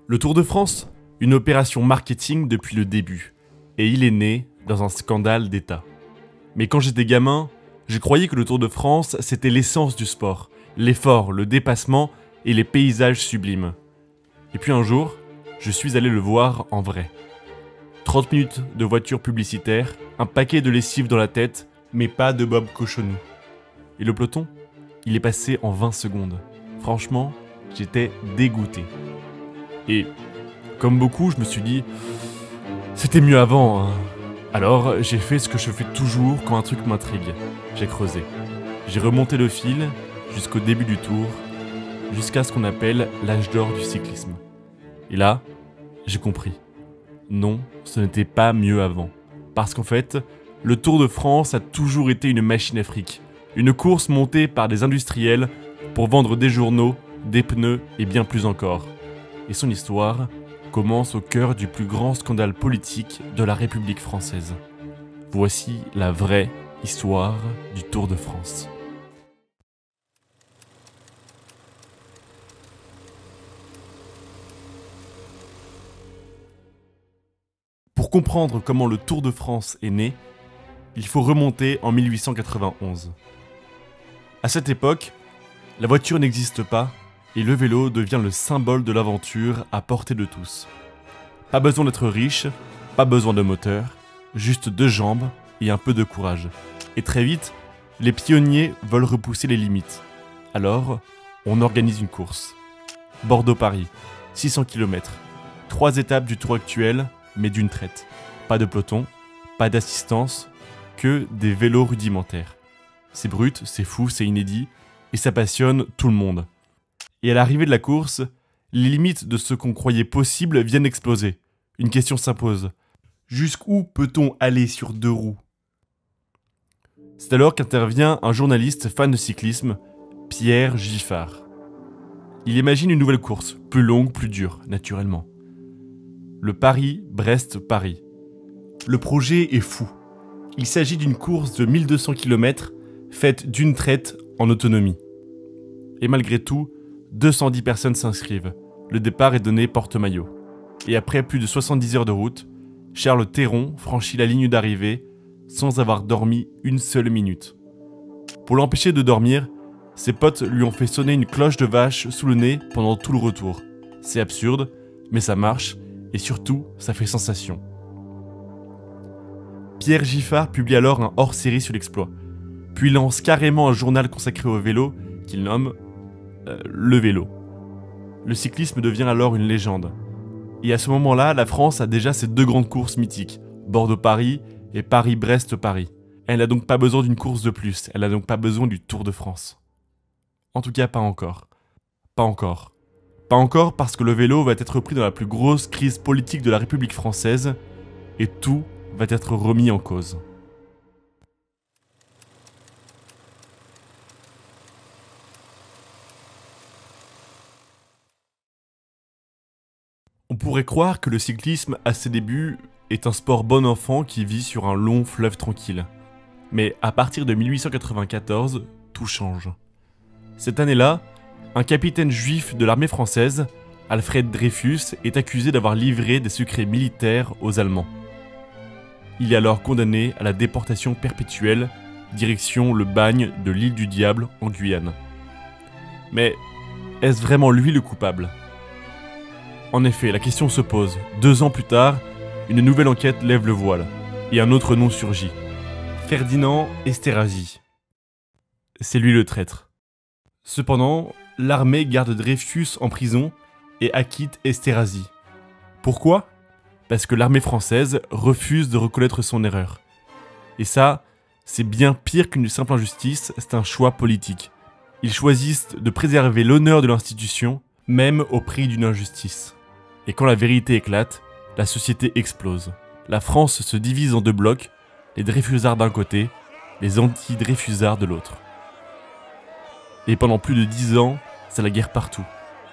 Le Tour de France, une opération marketing depuis le début, et il est né dans un scandale d'État. Mais quand j'étais gamin, je croyais que le Tour de France c'était l'essence du sport, l'effort, le dépassement et les paysages sublimes. Et puis un jour, je suis allé le voir en vrai. 30 minutes de voiture publicitaire, un paquet de lessive dans la tête, mais pas de Bob Cochonou. Et le peloton, il est passé en 20 secondes. Franchement, j'étais dégoûté. Et comme beaucoup, je me suis dit, c'était mieux avant, hein. Alors j'ai fait ce que je fais toujours quand un truc m'intrigue. J'ai creusé. J'ai remonté le fil jusqu'au début du tour, jusqu'à ce qu'on appelle l'âge d'or du cyclisme. Et là, j'ai compris. Non, ce n'était pas mieux avant. Parce qu'en fait, le Tour de France a toujours été une machine à fric. Une course montée par des industriels pour vendre des journaux, des pneus et bien plus encore. Et son histoire commence au cœur du plus grand scandale politique de la République française. Voici la vraie histoire du Tour de France. Pour comprendre comment le Tour de France est né, il faut remonter en 1891. À cette époque, la voiture n'existe pas et le vélo devient le symbole de l'aventure à portée de tous. Pas besoin d'être riche, pas besoin de moteur, juste 2 jambes et un peu de courage. Et très vite, les pionniers veulent repousser les limites. Alors, on organise une course. Bordeaux-Paris, 600 km, 3 étapes du tour actuel, mais d'une traite. Pas de peloton, pas d'assistance, que des vélos rudimentaires. C'est brut, c'est fou, c'est inédit, et ça passionne tout le monde. Et à l'arrivée de la course, les limites de ce qu'on croyait possible viennent exploser. Une question s'impose. Jusqu'où peut-on aller sur 2 roues ? C'est alors qu'intervient un journaliste fan de cyclisme, Pierre Giffard. Il imagine une nouvelle course, plus longue, plus dure, naturellement. Le Paris-Brest-Paris. Le projet est fou. Il s'agit d'une course de 1200 km faite d'une traite en autonomie. Et malgré tout, 210 personnes s'inscrivent. Le départ est donné porte-maillot. Et après plus de 70 heures de route, Charles Théron franchit la ligne d'arrivée sans avoir dormi une seule minute. Pour l'empêcher de dormir, ses potes lui ont fait sonner une cloche de vache sous le nez pendant tout le retour. C'est absurde, mais ça marche, et surtout, ça fait sensation. Pierre Giffard publie alors un hors-série sur l'exploit, puis lance carrément un journal consacré au vélo qu'il nomme Le Vélo. Le cyclisme devient alors une légende. Et à ce moment-là, la France a déjà ses 2 grandes courses mythiques, Bordeaux-Paris et Paris-Brest-Paris. Elle n'a donc pas besoin d'une course de plus, elle n'a donc pas besoin du Tour de France. En tout cas, pas encore. Pas encore. Pas encore parce que le vélo va être pris dans la plus grosse crise politique de la République française et tout va être remis en cause. On pourrait croire que le cyclisme, à ses débuts, est un sport bon enfant qui vit sur un long fleuve tranquille. Mais à partir de 1894, tout change. Cette année-là, un capitaine juif de l'armée française, Alfred Dreyfus, est accusé d'avoir livré des secrets militaires aux Allemands. Il est alors condamné à la déportation perpétuelle, direction le bagne de l'île du Diable en Guyane. Mais est-ce vraiment lui le coupable ? En effet, la question se pose. 2 ans plus tard, une nouvelle enquête lève le voile, et un autre nom surgit. Ferdinand Esterhazy. C'est lui le traître. Cependant, l'armée garde Dreyfus en prison et acquitte Esterhazy. Pourquoi ? Parce que l'armée française refuse de reconnaître son erreur. Et ça, c'est bien pire qu'une simple injustice, c'est un choix politique. Ils choisissent de préserver l'honneur de l'institution, même au prix d'une injustice. Et quand la vérité éclate, la société explose. La France se divise en 2 blocs, les Dreyfusards d'un côté, les anti-Dreyfusards de l'autre. Et pendant plus de 10 ans, c'est la guerre partout.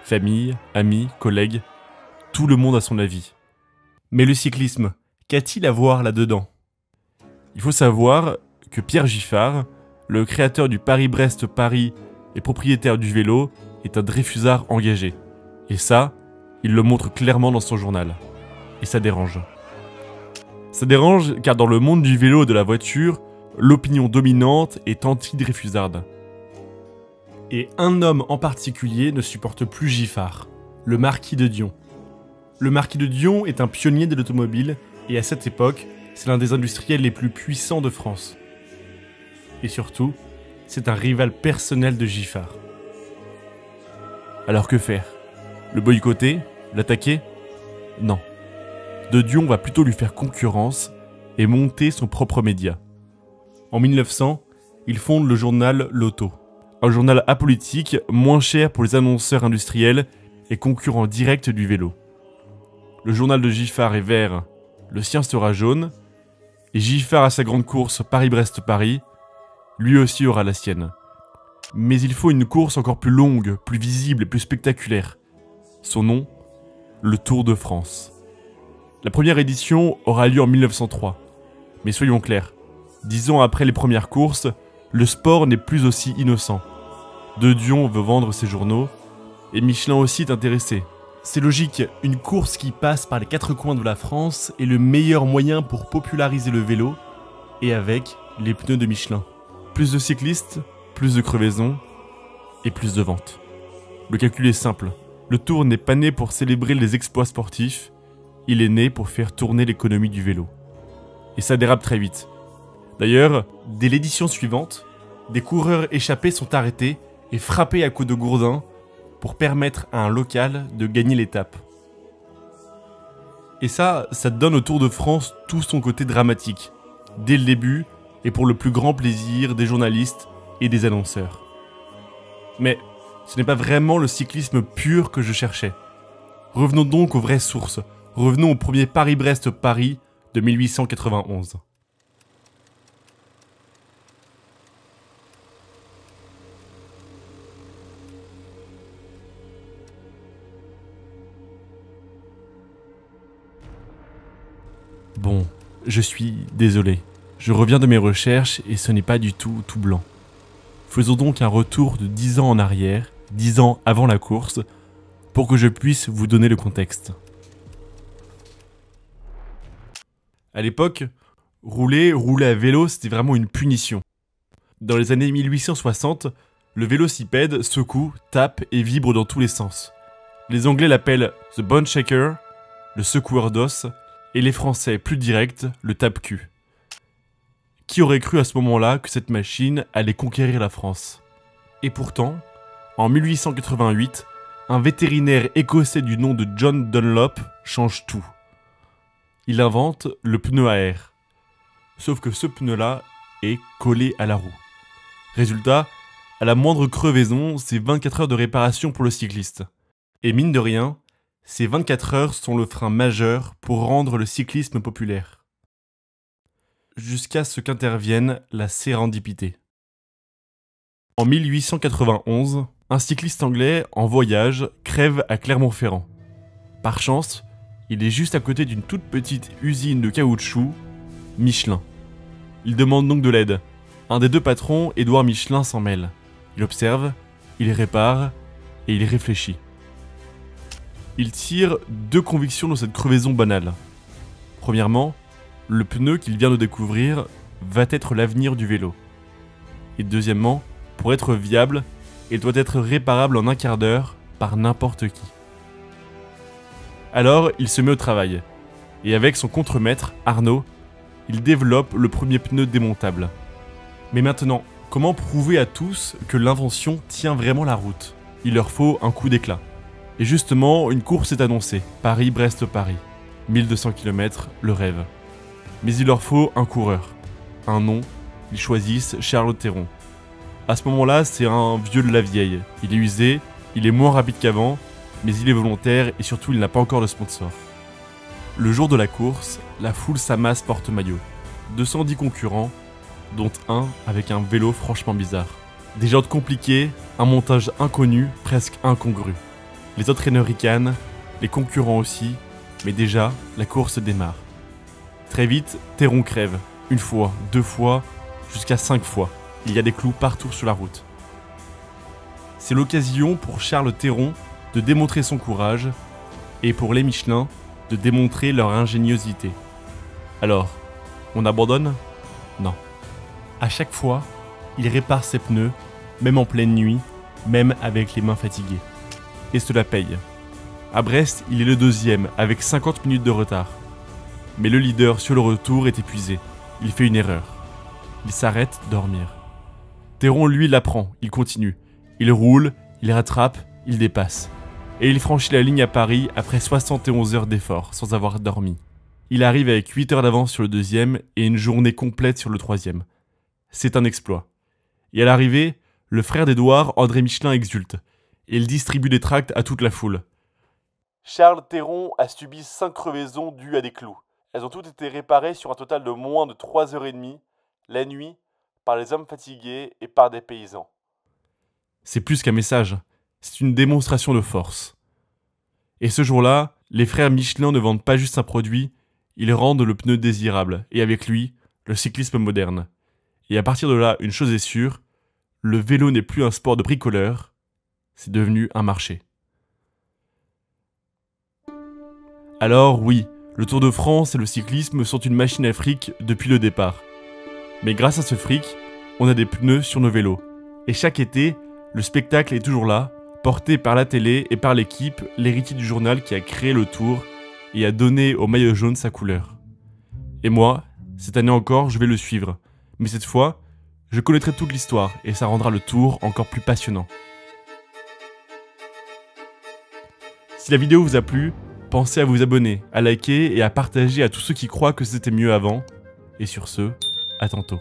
Famille, amis, collègues, tout le monde a son avis. Mais le cyclisme, qu'a-t-il à voir là-dedans ? Il faut savoir que Pierre Giffard, le créateur du Paris-Brest-Paris et propriétaire du vélo, est un Dreyfusard engagé. Et ça, Il le montre clairement dans son journal. Et ça dérange. Ça dérange car dans le monde du vélo et de la voiture, l'opinion dominante est anti-Dreyfusarde. Et un homme en particulier ne supporte plus Giffard, le marquis de Dion. Le marquis de Dion est un pionnier de l'automobile et à cette époque, c'est l'un des industriels les plus puissants de France. Et surtout, c'est un rival personnel de Giffard. Alors que faire? Le boycotter? L'attaquer? Non. De Dion va plutôt lui faire concurrence et monter son propre média. En 1900, il fonde le journal L'Auto, un journal apolitique moins cher pour les annonceurs industriels et concurrent direct du vélo. Le journal de Giffard est vert, le sien sera jaune, et Giffard a sa grande course Paris-Brest-Paris, lui aussi aura la sienne. Mais il faut une course encore plus longue, plus visible et plus spectaculaire. Son nom, le Tour de France. La première édition aura lieu en 1903. Mais soyons clairs, 10 ans après les premières courses, le sport n'est plus aussi innocent. De Dion veut vendre ses journaux, et Michelin aussi est intéressé. C'est logique, une course qui passe par les 4 coins de la France est le meilleur moyen pour populariser le vélo, et avec les pneus de Michelin. Plus de cyclistes, plus de crevaisons, et plus de ventes. Le calcul est simple, le Tour n'est pas né pour célébrer les exploits sportifs, il est né pour faire tourner l'économie du vélo. Et ça dérape très vite. D'ailleurs, dès l'édition suivante, des coureurs échappés sont arrêtés et frappés à coups de gourdin pour permettre à un local de gagner l'étape. Et ça donne au Tour de France tout son côté dramatique, dès le début et pour le plus grand plaisir des journalistes et des annonceurs. Mais ce n'est pas vraiment le cyclisme pur que je cherchais. Revenons donc aux vraies sources, revenons au premier Paris-Brest-Paris de 1891. Bon, je suis désolé. Je reviens de mes recherches et ce n'est pas du tout blanc. Faisons donc un retour de 10 ans en arrière, 10 ans avant la course, pour que je puisse vous donner le contexte. À l'époque, rouler à vélo, c'était vraiment une punition. Dans les années 1860, le vélocipède secoue, tape et vibre dans tous les sens. Les Anglais l'appellent « the bone shaker », le secoueur d'os, et les Français, plus directs, le tape-cul. Qui aurait cru à ce moment-là que cette machine allait conquérir la France? Et pourtant, en 1888, un vétérinaire écossais du nom de John Dunlop change tout. Il invente le pneu à air. Sauf que ce pneu-là est collé à la roue. Résultat, à la moindre crevaison, c'est 24 heures de réparation pour le cycliste. Et mine de rien, ces 24 heures sont le frein majeur pour rendre le cyclisme populaire. Jusqu'à ce qu'intervienne la sérendipité. En 1891, un cycliste anglais en voyage crève à Clermont-Ferrand. Par chance, il est juste à côté d'une toute petite usine de caoutchouc, Michelin. Il demande donc de l'aide. Un des deux patrons, Édouard Michelin, s'en mêle. Il observe, il répare et il réfléchit. Il tire 2 convictions dans cette crevaison banale. Premièrement, le pneu qu'il vient de découvrir va être l'avenir du vélo. Et deuxièmement, pour être viable, il doit être réparable en un quart d'heure par n'importe qui. Alors, il se met au travail. Et avec son contremaître, Arnaud, il développe le premier pneu démontable. Mais maintenant, comment prouver à tous que l'invention tient vraiment la route? Il leur faut un coup d'éclat. Et justement, une course est annoncée, Paris-Brest-Paris. 1200 km, le rêve. Mais il leur faut un coureur. Un nom, ils choisissent Charles Théron. À ce moment-là, c'est un vieux de la vieille. Il est usé, il est moins rapide qu'avant, mais il est volontaire et surtout il n'a pas encore de sponsor. Le jour de la course, la foule s'amasse porte-maillot. 210 concurrents, dont un avec un vélo franchement bizarre. Des jantes compliquées, un montage inconnu, presque incongru. Les entraîneurs ricanent, les concurrents aussi, mais déjà, la course démarre. Très vite, Théron crève. 1 fois, 2 fois, jusqu'à 5 fois. Il y a des clous partout sur la route. C'est l'occasion pour Charles Théron de démontrer son courage et pour les Michelin de démontrer leur ingéniosité. Alors, on abandonne? Non. À chaque fois, il répare ses pneus, même en pleine nuit, même avec les mains fatiguées. Et cela paye. À Brest, il est le deuxième, avec 50 minutes de retard. Mais le leader sur le retour est épuisé. Il fait une erreur. Il s'arrête dormir. Théron, lui, l'apprend. Il continue. Il roule, il rattrape, il dépasse. Et il franchit la ligne à Paris après 71 heures d'effort, sans avoir dormi. Il arrive avec 8 heures d'avance sur le deuxième et une journée complète sur le troisième. C'est un exploit. Et à l'arrivée, le frère d'Édouard, André Michelin, exulte. Et il distribue des tracts à toute la foule. Charles Théron a subi 5 crevaisons dues à des clous. Elles ont toutes été réparées sur un total de moins de 3h30, la nuit, par les hommes fatigués et par des paysans. C'est plus qu'un message, c'est une démonstration de force. Et ce jour-là, les frères Michelin ne vendent pas juste un produit, ils rendent le pneu désirable, et avec lui, le cyclisme moderne. Et à partir de là, une chose est sûre, le vélo n'est plus un sport de bricoleur, c'est devenu un marché. Alors oui, le Tour de France et le cyclisme sont une machine à fric depuis le départ. Mais grâce à ce fric, on a des pneus sur nos vélos. Et chaque été, le spectacle est toujours là, porté par la télé et par l'équipe, l'héritier du journal qui a créé le Tour et a donné au maillot jaune sa couleur. Et moi, cette année encore, je vais le suivre. Mais cette fois, je connaîtrai toute l'histoire et ça rendra le Tour encore plus passionnant. Si la vidéo vous a plu, pensez à vous abonner, à liker et à partager à tous ceux qui croient que c'était mieux avant. Et sur ce, à tantôt.